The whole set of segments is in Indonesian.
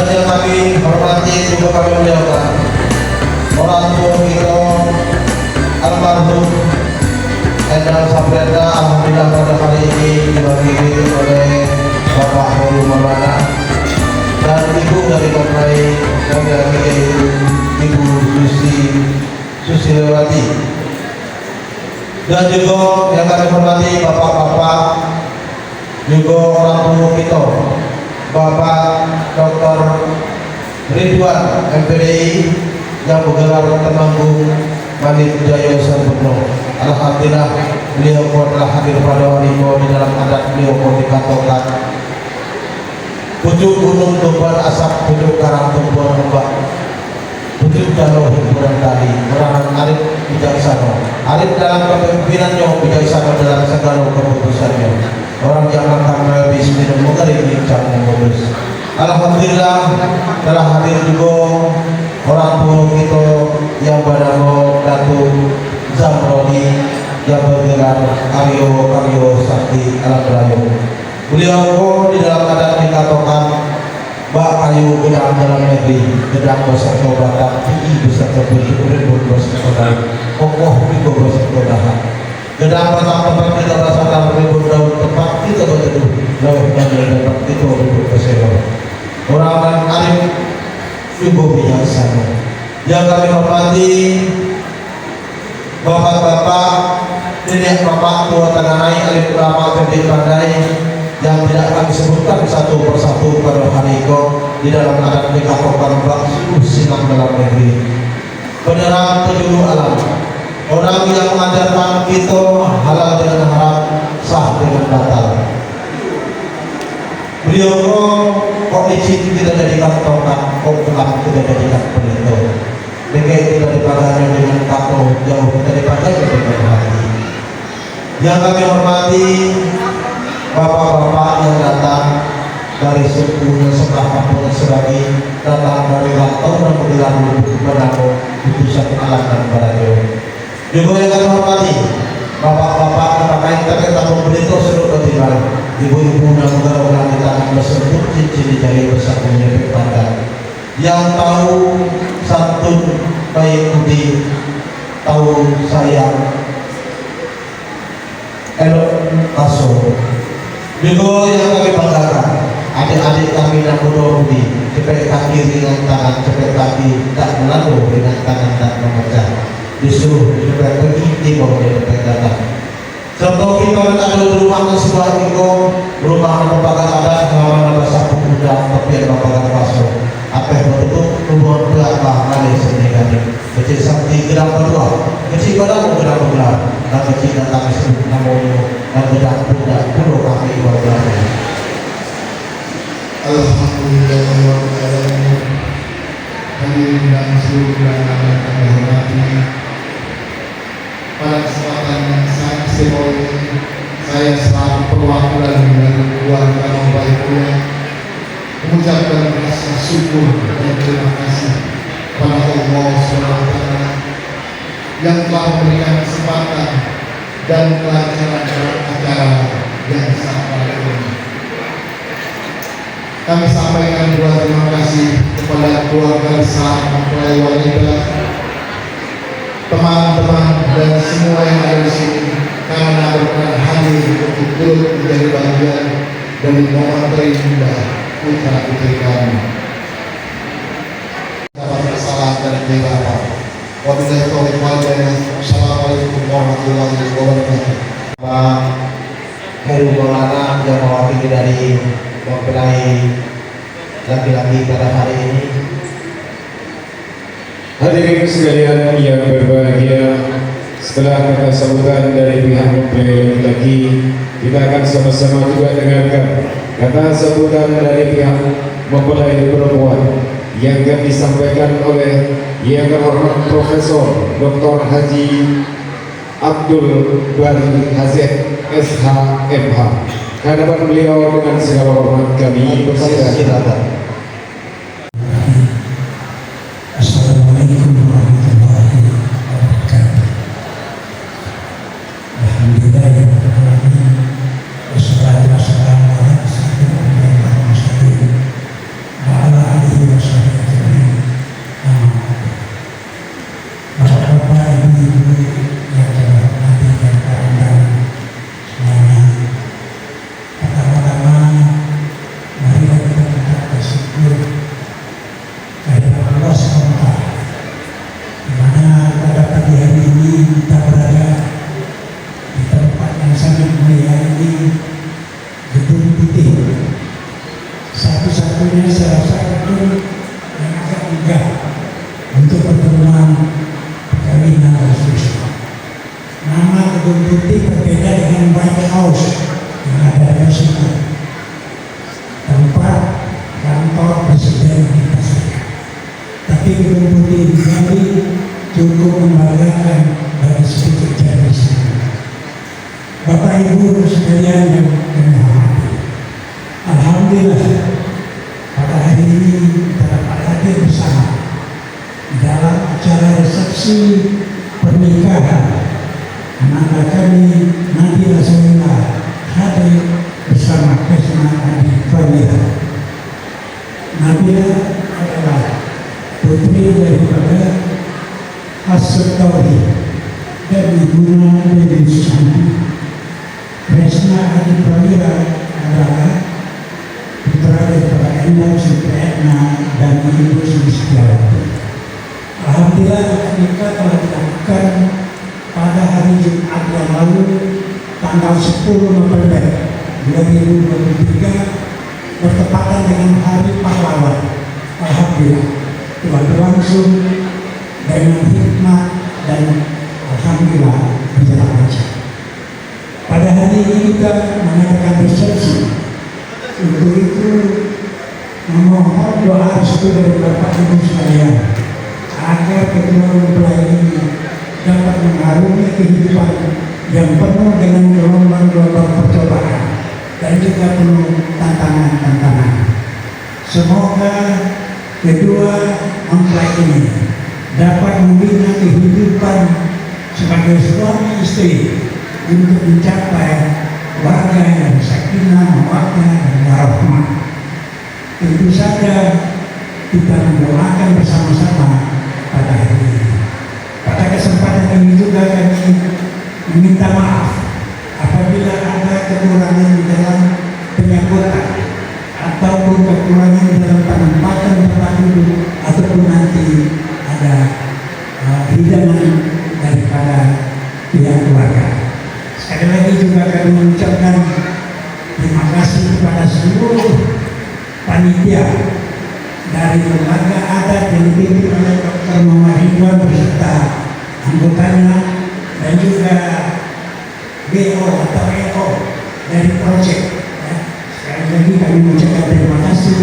Dan yang kami hormati juga kami muliakan orang tua kita almarhum Endang Saprenda, alhamdulillah pada hari ini dibagi oleh Bapak Hulu Maulana dan ibu dari Bapak kami yaitu Ibu Susilewati, dan juga yang kami hormati bapak-bapak juga orang tua kita Bapak Dr. Ridwan MPDI yang bergelar Temanggung Manit Jaya Sempurna. Alhamdulillah beliau telah hadir pada hari ini di dalam adat beliau dikatakan pucuk gunung tumbuhan asap, pucuk karang tumbuhan ombak, pucuk jalur hiburan tadi, orang arif bijaksana, arif dalam kepemimpinannya, bijaksana dalam segala keputusannya, orang yang akan habis minum mengerik bincang mengurus. Alhamdulillah telah hadir juga orang tua kita yang bernama Datuk Zamroni yang bergelar Karyo Sakti Alam Rayu. Beliau di dalam adat dikatakan Mbak Kayu gedang dalam negeri, gedang besar batak, tinggi besar berbentuk ribu besar kodai, kokoh ribu besar kodahan. Gedang batak tempat kita rasakan ribu daun, tempat kita berteduh laut dan tempat itu ribu kesehatan. Orang arif ibu bijaksana yang kami hormati bapak-bapak, nenek bapak tua Tanganai, alim ulama cerdik pandai yang tidak kami sebutkan satu persatu pada hari ini di dalam adat dikatakan baksu sinang dalam negeri, penerang penjuru alam, orang yang mengajarkan kita halal dengan haram, sah dengan batal. Beliau kok izin tidak jadikan tongkat, kok telah tidak jadikan pelindung. Mereka tidak dipagari dengan tato, jauh tidak dipagari dengan hati. Yang kami hormati bapak-bapak yang datang dari suku yang sebelah kampung sebagai datang dari rantau dan bergelar bernama putusan alam dan barajo. Juga yang kami hormati bapak-bapak terpakai tapi tamu berito seluruh ketimbang ibu-ibu dan negara-negara kita akan bersentuh cincin di jari bersatunya pandang yang tahu santun baik budi, tahu sayang elok kaso. Juga yang kami banggakan adik-adik kami yang bodoh budi, cepet kaki ringan tangan, cepet kaki tak melalu dengan tangan tak memecah, disuruh cepet pergi di bawah cepet datang. Contoh kita ada rumah sebuah minggu, rumah merupakan adat pengalaman bahasa pemuda tapi ada bapakan pasok. Apa yang betul hubungan belakang kali sendiri kecil sakti gedang berdua, kecil gedang gedang bergelar, dan kecil datang sebut namanya dan gedang bunda pulau kami dua belas. Alhamdulillah hadirin dan seluruh yang kami hormati. Pada kesempatan yang sangat istimewa ini, saya selaku perwakilan dari keluarga Baiknya mengucapkan rasa syukur dan terima kasih kepada Allah SWT yang telah memberikan kesempatan dan kelancaran dalam acara yang sangat baik ini. Kami sampaikan juga terima kasih kepada keluarga besar mempelai wanita, teman-teman dan semua yang ada di sini karena berkenan hadir untuk turut menjadi bagian dari momen terindah putra putri kami. Dapat kesalahan dan kehilafan. Wabillahi taufiq wal hidayah. Assalamualaikum warahmatullahi wabarakatuh. Pak Heru Maulana yang mewakili dari mempelai laki-laki pada hari ini. Hadirin sekalian yang berbahagia, setelah kata sambutan dari pihak mempelai laki-laki, kita akan sama-sama juga dengarkan kata sambutan dari pihak mempelai perempuan yang akan disampaikan oleh Yang Terhormat Profesor Dr. Haji Abdul Bari Hazet SHMH. Kehadapan beliau dengan segala hormat kami persilakan. Assalamualaikum warahmatullahi wabarakatuh. Alhamdulillahirrahmanirrahim. Wassalatu wassalamu ala asyrofil anbiya'i wal mursalin wa ala alihi untuk pertemuan perkawinan Yesus. Nama Gedung Putih berbeda dengan White House yang ada di situ, tempat kantor Presiden Amerika Serikat. Tapi Gedung Putih ini cukup membanggakan bagi sedikit jari sini. Bapak Ibu sekalian yang hormati, alhamdulillah pada hari ini kita dapat hadir bersama dalam acara resepsi pernikahan anak kami Nabila Salina hadir bersama Kesma Adi Fadila. Nabila adalah putri daripada Hasud Tauhid dan ibunya Dewi Susanti. Kesma Adi Fadila adalah putra daripada Endang Supriatna dan Ibu Sulistiawati. Alhamdulillah nikah telah dilakukan pada hari Jumat yang lalu tanggal 10 November 2023 bertepatan dengan Hari Pahlawan. Alhamdulillah telah berlangsung dengan hikmah dan alhamdulillah berjalan lancar. Pada hari ini kita mengadakan resepsi. Untuk itu memohon doa restu dari Bapak Ibu sekalian agar kedua mempelai ini dapat mengarungi kehidupan yang penuh dengan gelombang-gelombang percobaan dan juga penuh tantangan-tantangan. Semoga kedua mempelai ini dapat membina kehidupan sebagai suami istri untuk mencapai keluarga yang sakinah, mawaddah dan warahmah. Tentu saja kita mendoakan bersama-sama pada hari ini. Pada kesempatan ini juga kami meminta maaf apabila ada kekurangan di dalam penyambutan ataupun kekurangan di dalam penempatan tempat duduk ataupun nanti ada hidangan daripada pihak keluarga. Sekali lagi juga kami mengucapkan terima kasih kepada seluruh panitia dari lembaga adat yang dipimpin oleh Dr. Muhammad Ridwan beserta anggotanya dan juga BO atau EO dari proyek. Sekali lagi kami mengucapkan terima kasih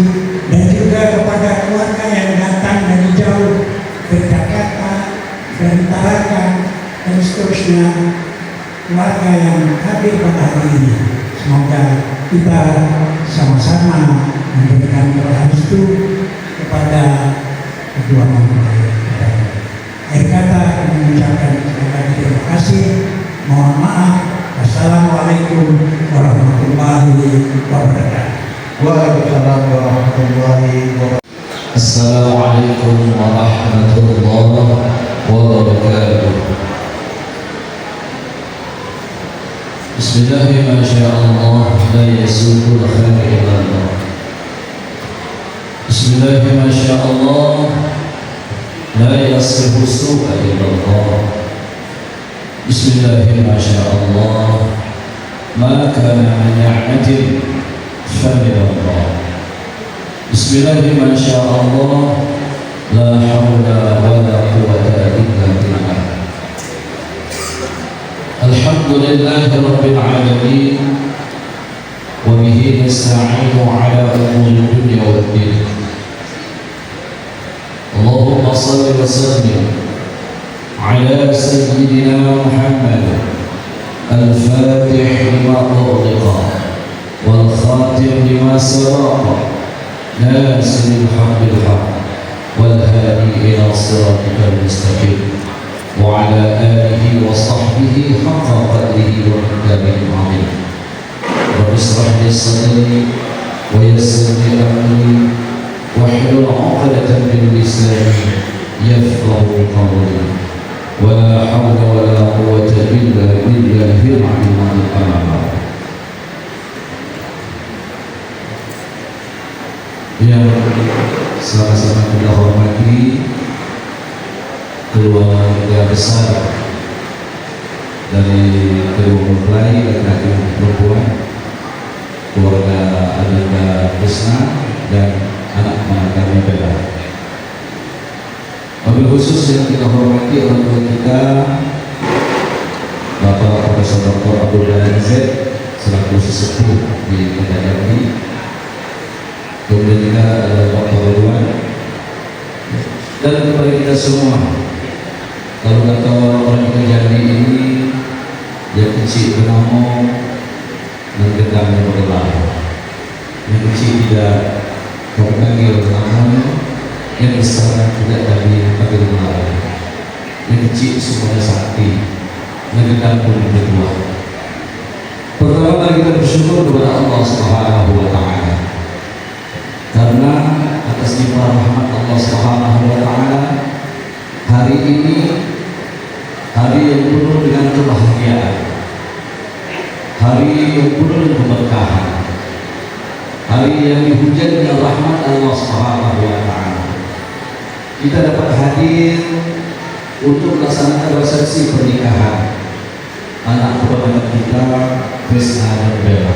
dan juga kepada keluarga yang datang dari jauh dari Jakarta, dari Tarakan dan seterusnya, keluarga yang hadir pada hari ini. Semoga kita sama-sama memberikan doa restu kepada kedua mempelai. Akhir kata kami mengucapkan sekali lagi terima kasih. Mohon maaf. Wassalamualaikum warahmatullahi wabarakatuh. Waalaikumsalam warahmatullahi wabarakatuh. Assalamualaikum warahmatullahi wabarakatuh. Bismillahi ma sya'allah la yasuqul khair illa Allah. Bismillahi ma sya'allah la yasifu su'a illa Allah. Bismillahi ma sya'allah ma kana min ni'matin fa min Allah. Bismillahi ma sya'allah la hawla wa la quwwata illa billah. Alhamdulillahi rabbil alamin wa bihi nasta'inu ala umuri dunya waddin. Allahumma salli wa sallim ala sayyidina Muhammad al-fatih lima ughliqa wal khatim lima sabaqa nasiril haqqil haqq wal hadi ila siratikal mustaqim wa ala alihi wa sahbihi haqqa qadrihi wa miqdarihi al-'azim. Rabbi ishrah li sadri wa yassir li amri wahlul 'uqdatan min lisani yafqahu qawli. Wa la hawla wa la quwwata illa billahil 'aliyyil 'azim. Yang sama-sama kita hormati keluarga besar dari kedua mempelai laki-laki dan perempuan, keluarga Adinda Krisna dan anak kami Bella. Wabil khusus yang kita hormati orang tua kita, Bapak Profesor Dr. Abdul Ghani Z selaku sesepuh di Kota Jambi. Kemudian juga ada Bapak Ridwan dan kepada kita semua. Kalau kata orang Kota Jambi ini, yang kecil bernama dan gedangnya bergelar. Yang kecil tidak terpanggil namanya, yang besar tidak tadi panggil gelar. Yang kecil semuanya sakti, yang gedang pun berdua. Pertama kali kita bersyukur kepada Allah Subhanahu wa Ta'ala, karena atas limpah rahmat Allah Subhanahu wa Ta'ala, hari ini hari yang penuh dengan kebahagiaan, hari yang penuh dengan keberkahan, hari yang dihujani dengan rahmat Allah Subhanahu wa Ta'ala. Kita dapat hadir untuk melaksanakan resepsi pernikahan anak keponakan kita, Krisna dan Bella.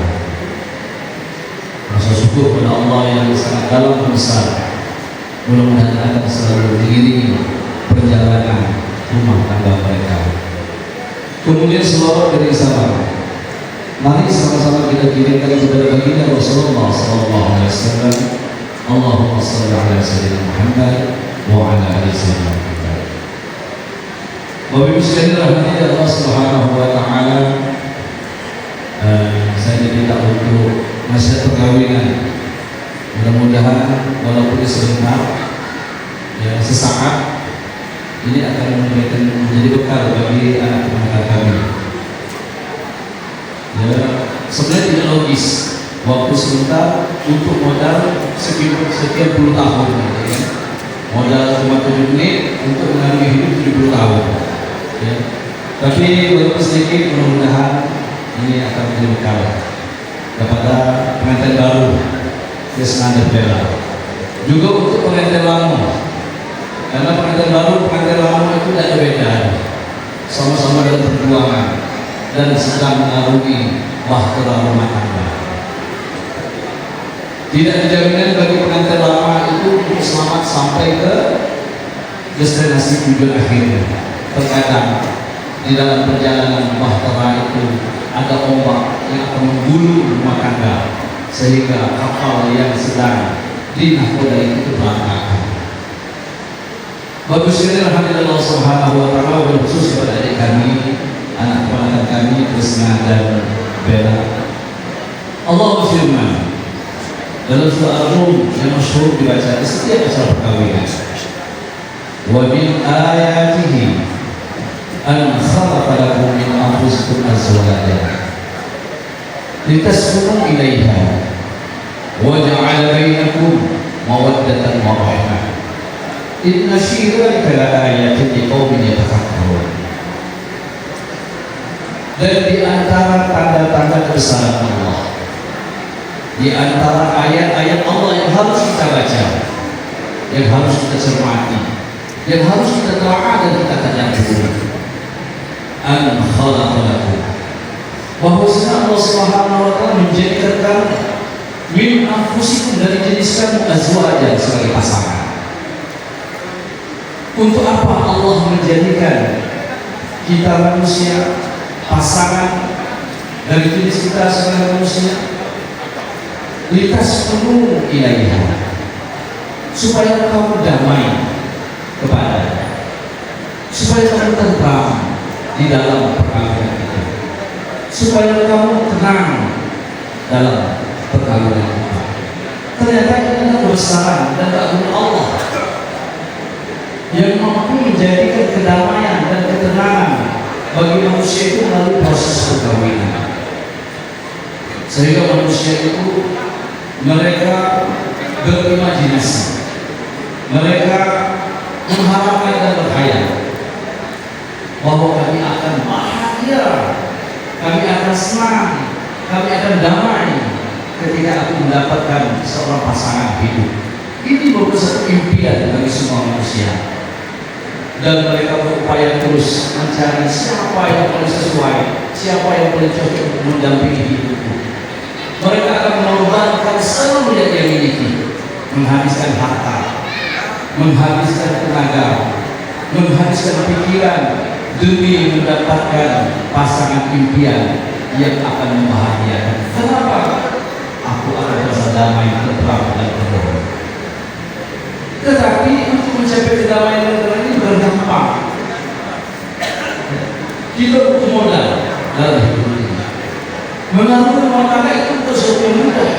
Rasa syukur kepada Allah yang sangat dalam dan besar, mudah-mudahan akan selalu mengiringi perjalanan rumah tangga mereka. Kemudian selawat dari sahabat, mari sama-sama kita kirimkan kepada baginda Rasulullah SAW. Allahumma shalli ala sayyidina Muhammad wa ala ali sayyidina Muhammad. Bapak Ibu sekalian rahmati Allah Subhanahu wa Ta'ala, saya diminta untuk nasihat perkawinan. Mudah-mudahan walaupun sebentar, ya sesaat, ini akan menjadi bekal bagi anak-anak kami. Ya, sebenarnya tidak logis waktu sebentar untuk modal sekian puluh tahun, ya. Modal cuma 7 menit untuk mengalami hidup 70 tahun. Ya. Tapi walaupun sedikit, mudah-mudahan ini akan menjadi bekal kepada pengantin baru Krisna dan Bella, juga untuk pengantin lama. Karena pengantin baru, pengantin lama itu tidak ada beda, sama-sama dalam perjuangan dan sedang mengarungi bahtera rumah tangga. Tidak ada jaminan bagi pengantin lama itu untuk selamat sampai ke destinasi tujuan akhirnya. Terkadang di dalam perjalanan bahtera itu ada ombak yang akan menggulung rumah tangga, sehingga kapal yang sedang dinahkodai itu berantakan. Bagus sekali alhamdulillah Subhanahu wa Ta'ala, khusus kepada adik kami, anak keponakan kami Krisna dan Bella. Allah berfirman dalam surah Ar-Rum yang masyhur dibaca di setiap acara perkawinan, wa min ayatihi an khalaqa lakum min anfusikum azwajan litaskunu ilaiha wa ja'ala bainakum mawaddatan wa rahmah inna fi dzalika laayatin liqaumin yatafakkarun. Dan di antara tanda-tanda kebesaran Allah, di antara ayat-ayat Allah yang harus kita baca, yang harus kita cermati, yang harus kita telaah dan kita tadabbur, an khalaqa lakum, bahwasanya Allah Subhanahu wa Ta'ala menjadikan kamu min anfusikum, dari jenis kamu, azwajan, sebagai pasangan. Untuk apa Allah menjadikan kita manusia pasangan dari jenis kita sebagai manusia? Litas penuh ilaiha, supaya kamu damai kepada, supaya kamu tentram di dalam perkawinan itu, supaya kamu tenang dalam perkawinan itu. Ternyata ini adalah kebesaran dan keagungan Allah yang mampu menjadikan kedamaian dan ketenangan bagi manusia itu melalui proses perkawinan, sehingga manusia itu mereka berimajinasi, mereka mengharapkan dan berkhayal bahwa kami akan bahagia, kami akan senang, kami akan damai ketika aku mendapatkan seorang pasangan hidup. Ini merupakan satu impian bagi semua manusia, dan mereka berupaya terus mencari siapa yang paling sesuai, siapa yang paling cocok untuk mendampingi hidupku. Mereka akan mengorbankan seluruh yang dia miliki, menghabiskan harta, menghabiskan tenaga, menghabiskan pikiran demi mendapatkan pasangan impian yang akan membahagiakan. Kenapa? Aku akan merasa damai, tenteram, dan tenang. Tetapi untuk mencapai kedamaian dan tenang ini bukan gampang. Kita butuh modal dalam hidup ini. Mengatur rumah tangga itu bukan sesuatu yang mudah.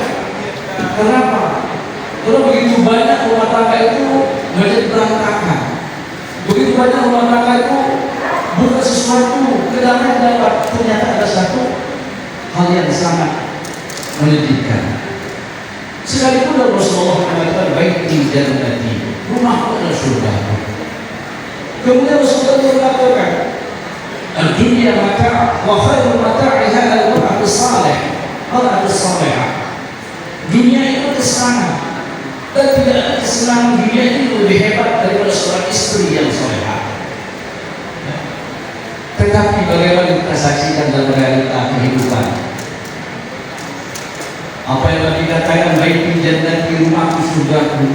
Kenapa? Karena begitu banyak rumah tangga itu menjadi berantakan. Begitu banyak rumah tangga itu bukan sesuatu kedamaian dapat. Ternyata ada satu hal yang sangat menyedihkan. Sekalipun Rasulullah mengatakan baiti jannati, rumahku adalah surga. Kemudian Rasulullah mengatakan dunia mata wa khairul mata'iha al-mar'atu salih, mar'atu salihah. Dunia itu kesenangan, dan tidak ada kesenangan dunia ini lebih hebat daripada seorang istri yang salihah. Tetapi bagaimana kita saksikan dalam realita kehidupan? Apa yang dikatakan baiti jannati, rumahku surgaku,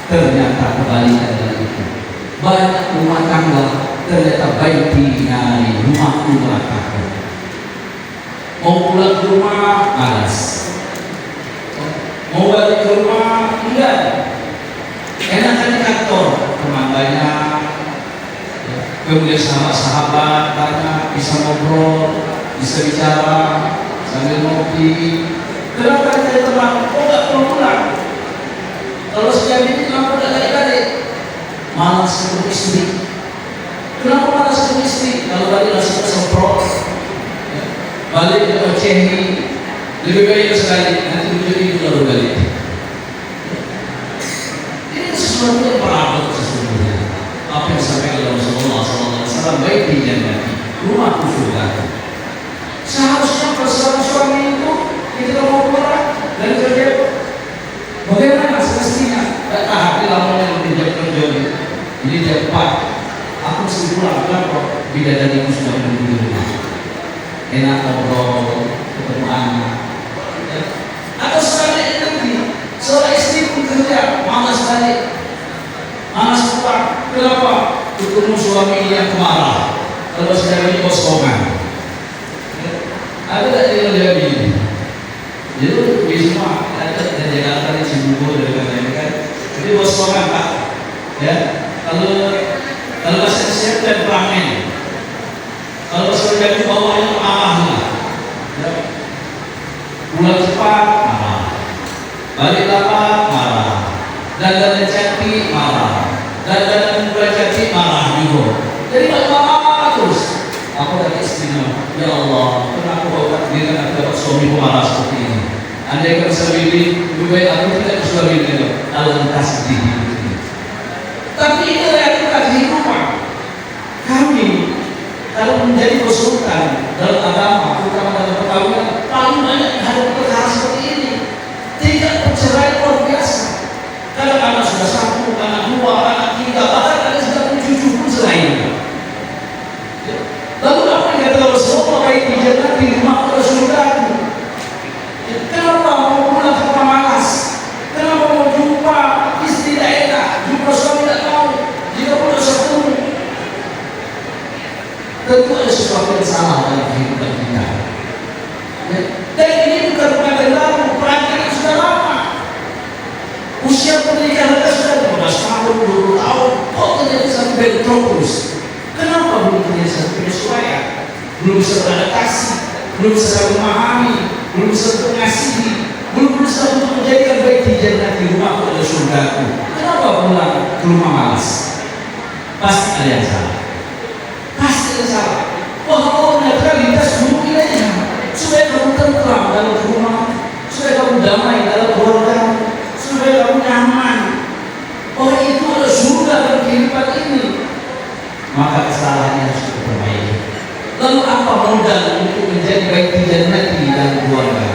ternyata kebalikan dari itu. Banyak rumah tangga ternyata baiti nari, rumahku nerakaku. Mau pulang ke rumah malas, mau balik ke rumah enggak. Enakan di kantor, teman banyak, kemudian sahabat-sahabat banyak, bisa ngobrol, bisa bicara sambil ngopi. Kenapa saya teman? Oh nggak perlu pulang. Kalau setiap ini kenapa udah kali-kali? Malas ketemu istri. Kenapa malas ketemu istri? Kalau balik langsung semprot, balik ke ocehi, lebih baik sekali. Nanti menjadi baru balik. Ini sesuatu yang parabot sesungguhnya. Apa yang disampaikan oleh Rasulullah SAW, baik di jannati, rumahku surgaku. Seharusnya bersama suami itu kita mau pulang dan kerja, bagaimana semestinya? Tak tahan di lamanya lebih jam kerja ini jam 4. Aku mesti pulang. Kenapa? Bidadariku sudah menunggu di rumah. Enak ngobrol, ketemu anak. Atau sebaliknya nanti seorang istri pun kerja, malas balik, malas pulang. Kenapa? Ketemu suami yang kemarah. Kalau sedang ini kosongan. Ada tak dia begini? Jadi di semua ada dan Jakarta di Cibubur dan lain-lain kan. Jadi kosongan Pak. Ya. Kalau siap dan peramen. Kalau sudah bawahnya marah lah. Ya. Pulang cepat marah. Balik lambat marah. Dan cantik marah. Dan bulan cantik marah juga. Jadi marah terus. Aku dari istrinya, ya Allah, kenapa kau takdirkan aku dapat suami marah seperti ini? Andai kau bisa pilih, lebih baik aku tidak bisa pilih. Alangkah sedih hidup ini. Tapi ini realita kehidupan. Kami kalau menjadi konsultan dalam agama, terutama dalam perkawinan, paling banyak ada perkara seperti ini. Tidak perceraian luar biasa. Kadang anak sudah 1, anak 2, anak 3, bahkan ada sudah 7 pun selain. Lalu apa yang kata Rasulullah, baik di jannah di rumah ke surgaku? Kenapa mau pulang ke malas? Kenapa mau jumpa istri tidak enak, jumpa suami tidak mau? Jika pun satu, tentu ada sesuatu yang salah dalam kehidupan kita. Dan ini bukan perkara baru, perancangan sudah lama. Usia pernikahan kita sudah 15 tahun, 20 tahun, kok terjadi satu bentrok terus? Kenapa belum terjadi satu penyesuaian? Belum bisa beradaptasi, belum bisa memahami, belum bisa mengasihi, belum bisa untuk menjadikan baik di jannah di rumahku adalah surgaku. Kenapa pulang ke rumah malas? Pasti ada yang salah. Pasti ada yang salah. Wah, Allah menyatakan lintas dulu wilayah supaya kamu tentram dalam rumah, supaya kamu damai dalam keluarga, supaya kamu nyaman. Oh, itu adalah surga dalam kehidupan ini. Maka kesalahannya harus diperbaiki. Lalu apa modal untuk menjadi baik di jannati dalam keluarga?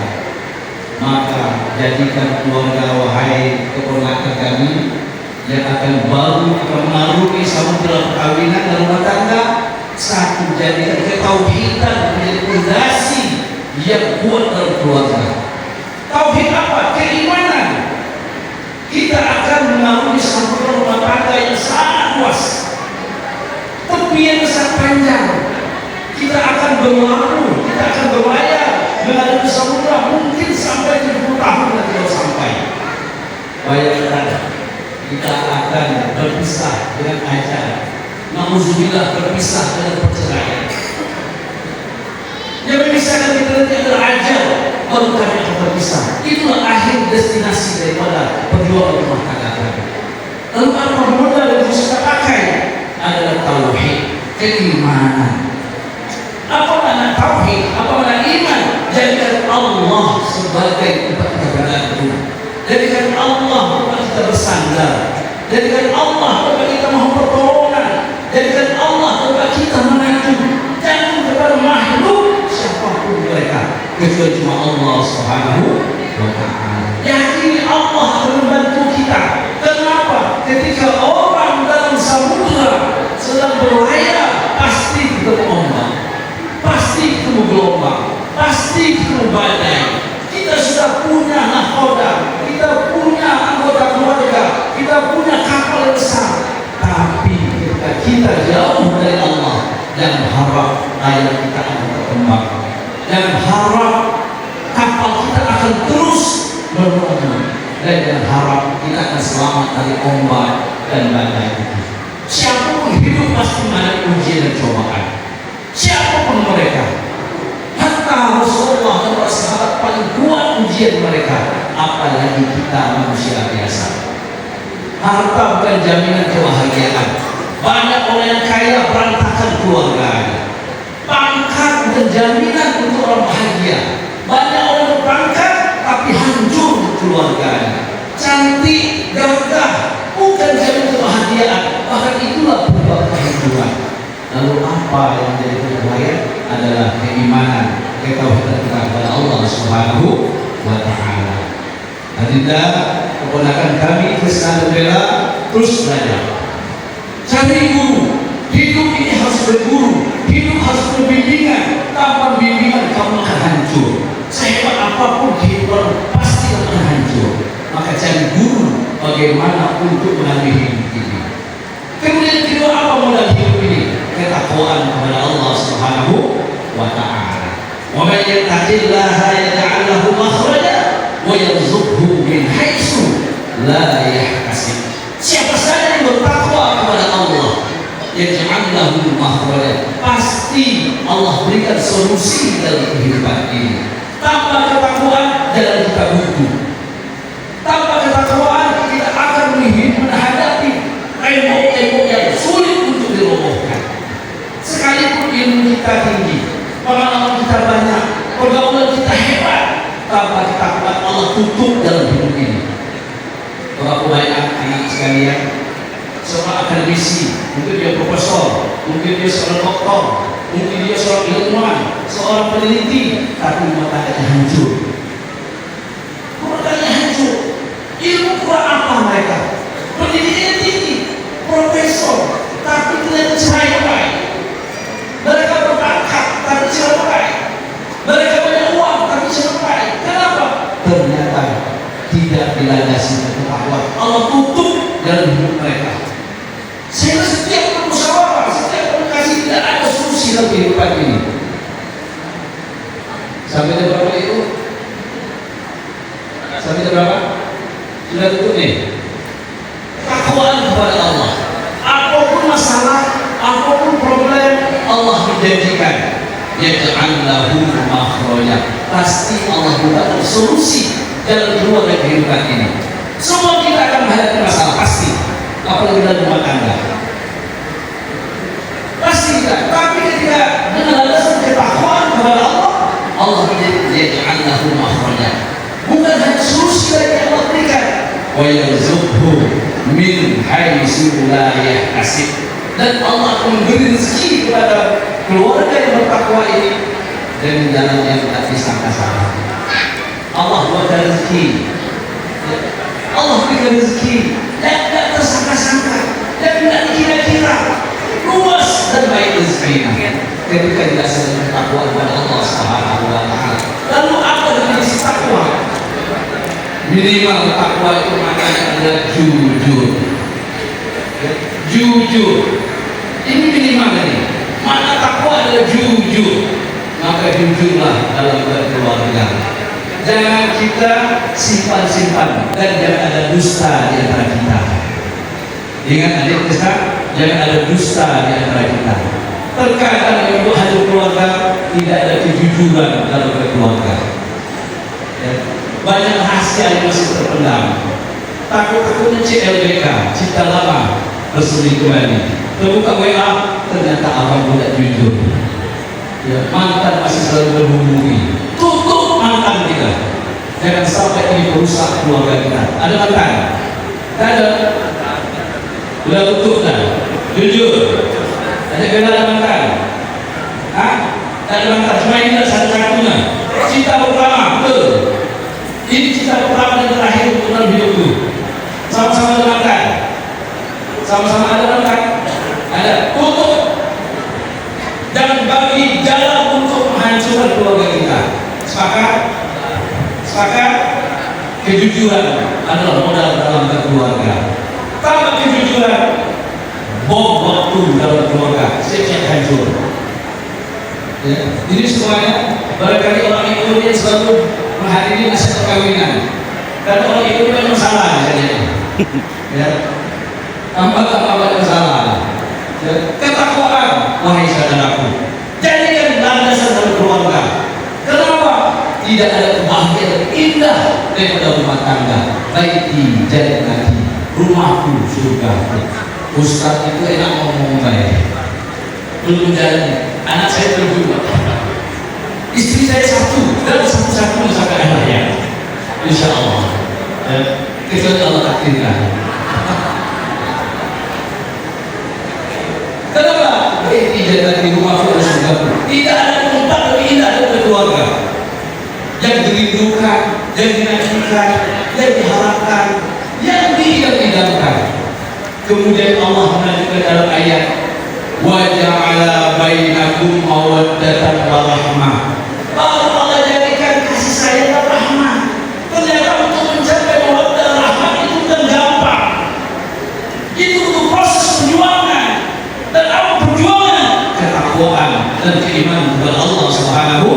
Maka jadikan keluarga, wahai keponakan kami yang akan baru mengarungi samudera perkawinan dan rumah tangga, satu, jadikan ketauhidan menjadi fondasi yang kuat dalam keluarga. Tauhid apa? Keimanan. Kita akan mengarungi samudera rumah tangga yang sangat luas. impian sangat panjang. Kita akan berlalu, kita akan berlayar menghadapi samudra, mungkin sampai 70 tahun nanti kita sampai. Bayangkan kita akan berpisah dengan ajal, nauzubillah berpisah dengan perceraian. Yang memisahkan kita nanti adalah ajal, baru kami akan berpisah. Itulah akhir destinasi daripada perjuangan rumah tangga kami. Lalu apa modal yang harus kita pakai adalah tauhid, keimanan. Apa makna tauhid? Apa makna iman? Jadikan Allah sebagai tempat kita bergantung. Jadikan Allah tempat kita bersandar. Jadikan Allah tempat kita mohon pertolongan. Jadikan Allah tempat kita mengadu. Jangan kepada makhluk siapapun mereka, kecuali cuma Allah Subhanahu wa Ta'ala. Yakini Allah akan membantu kita. Kenapa? Ketika orang dalam samudra sedang berlayar, pasti ketemu ombak, pasti ketemu gelombang, pasti ketemu badai. Kita sudah punya nahkoda, kita punya anggota keluarga, kita punya kapal yang besar. Tapi ketika kita jauh dari Allah, jangan harap layar kita akan berkembang. Jangan harap kapal kita akan terus berlalu. Dan jangan harap kita akan selamat dari ombak dan badai. Siapapun hidup pasti menghadapi ujian dan cobaan. Siapapun mereka, hatta Rasulullah dan para sahabat paling kuat ujian mereka, apalagi kita manusia biasa. Harta bukan jaminan kebahagiaan. Banyak orang yang kaya berantakan keluarganya. Pangkat bukan jaminan untuk orang bahagia. Banyak orang berpangkat tapi hancur keluarganya. Cantik, gagah bukan jaminan kebahagiaan. Bahkan itulah penyebab kehancuran. Lalu apa yang menjadi penilaian adalah keimanan, ketauhidan kita kepada Allah Subhanahu wa Ta'ala. Adinda, keponakan kami Krisna Bela terus belajar. Cari guru. Hidup ini harus berguru. Hidup harus berbimbingan. Tanpa bimbingan kamu akan hancur. Sehebat apapun kehidupan pasti akan hancur. Maka cari guru bagaimana untuk mengambil hidup ini. Kemudian kedua, apa modal hidup ini? Ketakwaan kepada Allah Subhanahu wa Ta'ala. Wa may yattaqillaha yaj'al lahu makhraja wa yarzuqhu min haitsu la yahtasib. Siapa saja yang bertakwa kepada Allah, yaj'al lahu makhraja, pasti Allah berikan solusi dalam kehidupan ini. Tanpa ketakwaan jalan kita buntu. Tanpa ketakwaan kita akan menghadapi tembok-tembok yang sulit untuk dirobohkan. Sekalipun ilmu kita tinggi, pengalaman kita banyak, pergaulan kita hebat, tanpa ketakwaan Allah tutup dalam hidup ini. Berapa banyak anak sekalian, seorang akademisi, mungkin dia profesor, mungkin dia seorang doktor, mungkin dia seorang ilmuwan, seorang peneliti, tapi rumah tangganya hancur. Rumah tangganya hancur. Ilmu kurang apa mereka? Pendidikannya tinggi, profesor, tapi ternyata cerai baik. Mereka berpangkat, tapi cerai baik. Mereka punya uang, tapi cerai baik. Kenapa? Ternyata tidak dilandasi dengan ketakwaan. Allah tutup dalam hidup mereka. Sehingga setiap bermusyawarah, setiap komunikasi tidak ada solusi dalam kehidupan ini. Sampai jam berapa itu? Sampai jam berapa? Sudah tutup nih. Ketakwaan kepada Allah. Apapun masalah, apapun problem, Allah menjanjikan yaj'al lahu makhraja. Pasti Allah buat solusi dalam keluar dari kehidupan ini. Semua kita akan menghadapi masalah, pasti. Apalagi dalam rumah tangga. Pasti kita. Tapi ketika dengan alasan ketakwaan kepada Allah, Allah yaj'al lahu makhraja. Bukan hanya solusi yang Allah berikan, wa yarzuqhu min haitsu la yahtasib. Dan Allah akan memberi rezeki kepada keluarga yang bertakwa ini dengan jalan yang tidak disangka-sangka. Allah buatkan rezeki. Allah berikan rezeki yang tidak tersangka-sangka, yang tidak dikira-kira, luas dan baik rezekinya. Ketika tidak sedang bertakwa kepada Allah Subhanahu wa Ta'ala. Lalu apa definisi takwa? Minimal takwa itu maknanya adalah jujur. Jujur. Ini minimal ini. adalah jujur, maka jujurlah dalam berkeluarga. Jangan kita simpan-simpan dan jangan ada dusta di antara kita. Ingat adik kita, jangan ada dusta di antara kita. Terkadang untuk hasil keluarga tidak ada kejujuran dalam berkeluarga. Ya. Banyak rahasia yang masih terpendam. Takut-takutnya CLBK, cinta lama bersembunyi kembali. Terbuka WA, ternyata abang tidak jujur. Ya, mantan masih selalu berhubungi. Tutup mantan kita. Jangan sampai ini merusak keluarga kita. Ada mantan? Tak ada. Sudah tutup dah. Jujur. Ada kenal mantan? Hah? Tak ada mantan. Cuma ini satu-satunya. Cinta pertama, betul. Ini cinta pertama dan terakhir untuk dalam hidupku. Sama-sama ada mantan. Sama-sama ada mantan. Ada. Tutup. Jangan bagi jalan untuk menghancurkan keluarga kita. Sepakat? Sepakat? Kejujuran adalah modal dalam berkeluarga. Tanpa kejujuran, bom waktu dalam keluarga, siap-siap hancur. Ya. Ini semuanya barangkali orang Indonesia selalu menghadiri nasihat perkawinan. Dan orang Indonesia masalah katanya. Ya. Tambah masalah. Ya. Ketakwaan, wahai saudaraku, jadikan landasan dalam keluarga. Kenapa? Tidak ada kebahagiaan indah daripada rumah tangga. Baiti jannati, rumahku surga. Ustaz itu enak ngomong baik. Belum jalan. Anak saya berdua. Istri saya satu dan satu-satunya sampai akhirnya. Insya Allah. Kecuali Allah takdirkan. Kenapa? Baiti jannati, rumahku surga. Tidak ada tempat lebih indah daripada keluarga. Yang dirindukan, yang dinantikan, yang diharapkan, yang diidam-idamkan. Kemudian Allah melanjutkan dalam ayat, wa ja'ala bainakum mawaddatan wa rahmah. Baru Allah jadikan kasih sayang dan rahmah. Ternyata untuk mencapai mawaddah dan rahmah itu bukan gampang. Itu butuh proses perjuangan. Dan apa perjuangan? Ketakwaan dan keimanan kepada Allah Subhanahu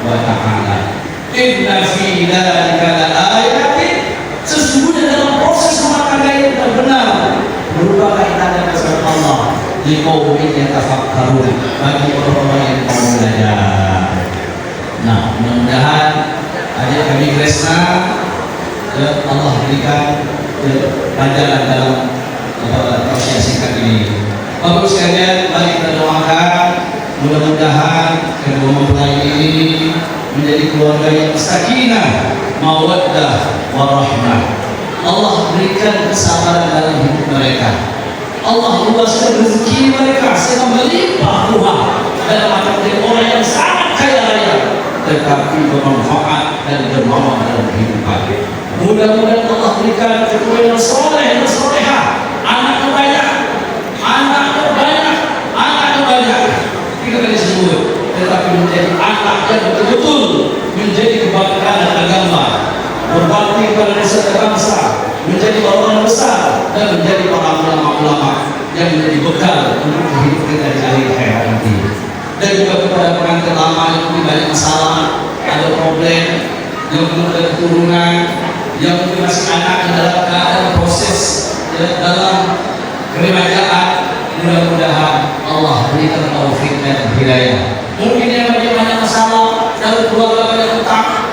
wa Ta'ala. Inna fi dzalika laayatin, sesungguhnya dalam proses rumah tangga yang benar merupakan tanda kebesaran Allah liqaumin yatafakkarun, bagi orang-orang yang mau belajar. Nah, mudah-mudahan adik kami Kresna Allah berikan pelajaran dalam tausiah singkat ini. Bapak sekalian, mari kita doakan mudah-mudahan kedua mempelai ini menjadi keluarga yang sakinah, mawaddah, warahmah. Allah berikan kesabaran dalam hidup mereka. Allah luaskan rezeki mereka sehingga melimpah ruah dalam hati menjadi orang yang sangat kaya raya, tetapi bermanfaat dan dermawan dalam kehidupan. Mudah-mudahan Allah berikan keturunan yang soleh dan solehah, anaknya banyak, anaknya banyak. Kita tadi sebut, tetapi menjadi anak yang betul-betul menjadi kebanggaan agama, berbakti kepada nusa dan bangsa, menjadi orang besar dan menjadi para ulama-ulama yang menjadi bekal untuk kehidupan kita di akhir hayat nanti. Dan juga kepada pengantin lama yang mungkin banyak masalah, ada problem, yang belum ada keturunan, yang mungkin masih anak yang dalam keadaan proses dalam keremajaan. Mudah-mudahan Allah berikan taufik dan hidayah. Mungkin yang banyak masalah dalam keluarga, banyak hutang.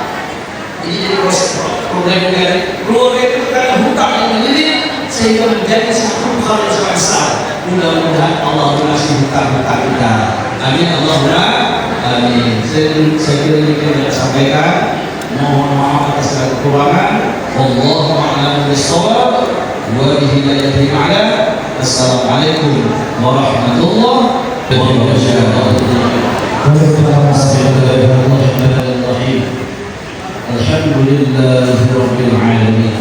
Ini jadi proses problem dari keluarga itu karena hutang yang menjadi sehingga menjadi satu hal yang sangat besar. Mudah-mudahan Allah melunasi hutang-hutang kita. Amin Allahumma amin. Saya kira ini yang saya sampaikan. Mohon maaf atas segala kekurangan. Wallahu a'lam bishawab wa bihi ta'ala. Assalamualaikum warahmatullahi wabarakatuh. Bismillahirrahmanirrahim. Alhamdulillahi rabbil alamin.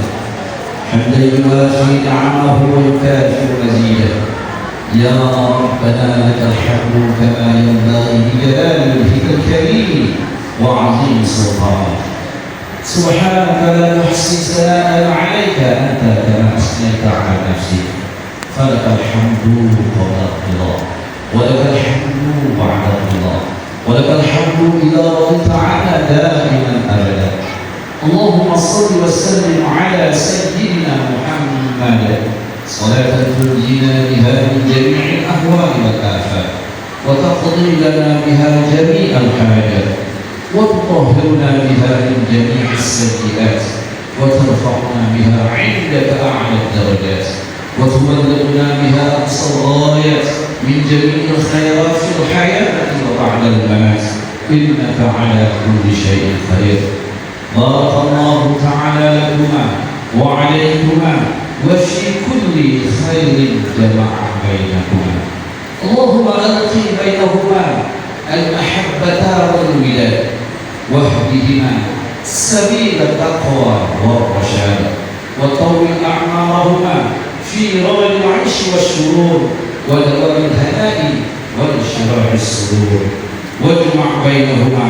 Hamdan yuwafi ni'amahu wa yukafi mazidah. Ya Rabbana lakal hamdu kama yanbaghi li jalali wajhikal karim wa 'azimi sultanik. Subhanaka la nuhsi sana'an 'alaika anta kama asnaita 'ala nafsik. Falakal hamdu wa lakal ولك الحمد بعد الله، ولك الحمد إذا رضيت عنا دائما أبدا. اللهم صل وسلم على سيدنا محمد صلاة تنجينا بها من جميع الأهوال والآفات، وتقضي لنا بها جميع الحاجات، وتطهرنا بها من جميع السيئات، وترفعنا بها عندك أعلى الدرجات، وتبلغنا بها أقصى الغايات من جميع الخيرات في الحياة وبعد الممات، إنك على كل شيء قدير. بارك الله تعالى لكما وعليكما وفي كل خير جمع بينكما. اللهم ألقي بينهما المحبة والوداد، واهدهما سبيل التقوى والرشاد، وطول أعمارهما في رغد العيش والشرور ودوام الهناء وانشراح الصدور، واجمع بينهما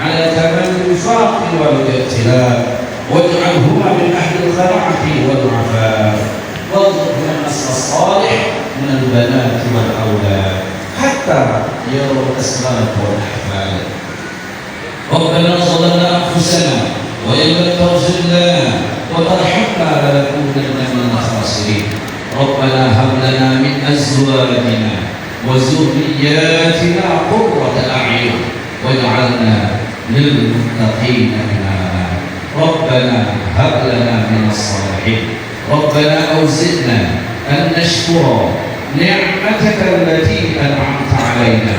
على تمام الوفاق والائتلاف، واجعلهما من أهل الخلعة والعفاف، وارزقهما النسل الصالح من البنات والأولاد حتى يروا الأسباب والأحفاد. ربنا ظلمنا أنفسنا وإن لم تغفر لنا وترحمنا لنكونن من الخاسرين. ربنا هب لنا من أزواجنا وذرياتنا قرة أعين واجعلنا للمتقين إماما. ربنا هب لنا من الصالحين. ربنا أوزئنا أن نشكر نعمتك التي أنعمت علينا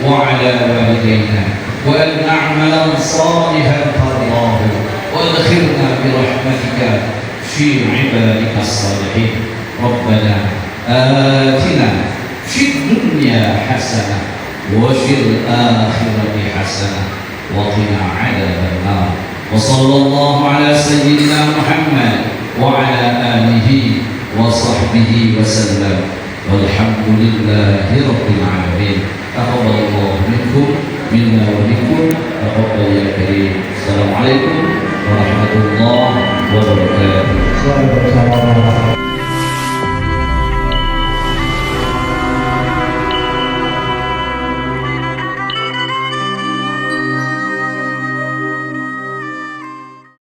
وعلى والدينا، وأن نعمل صالحا ترضاه، وادخلنا برحمتك في عبادك الصالحين. ربنا آتنا في الدنيا حسنة وفي الآخرة حسنة وقنا عذاب النار. وصلى الله على سيدنا محمد وعلى آله وصحبه وسلم، والحمد لله رب العالمين. تقبل الله منكم منا ومنكم، تقبل يا كريم. السلام عليكم ورحمة الله وبركاته. Waalaikumsalam.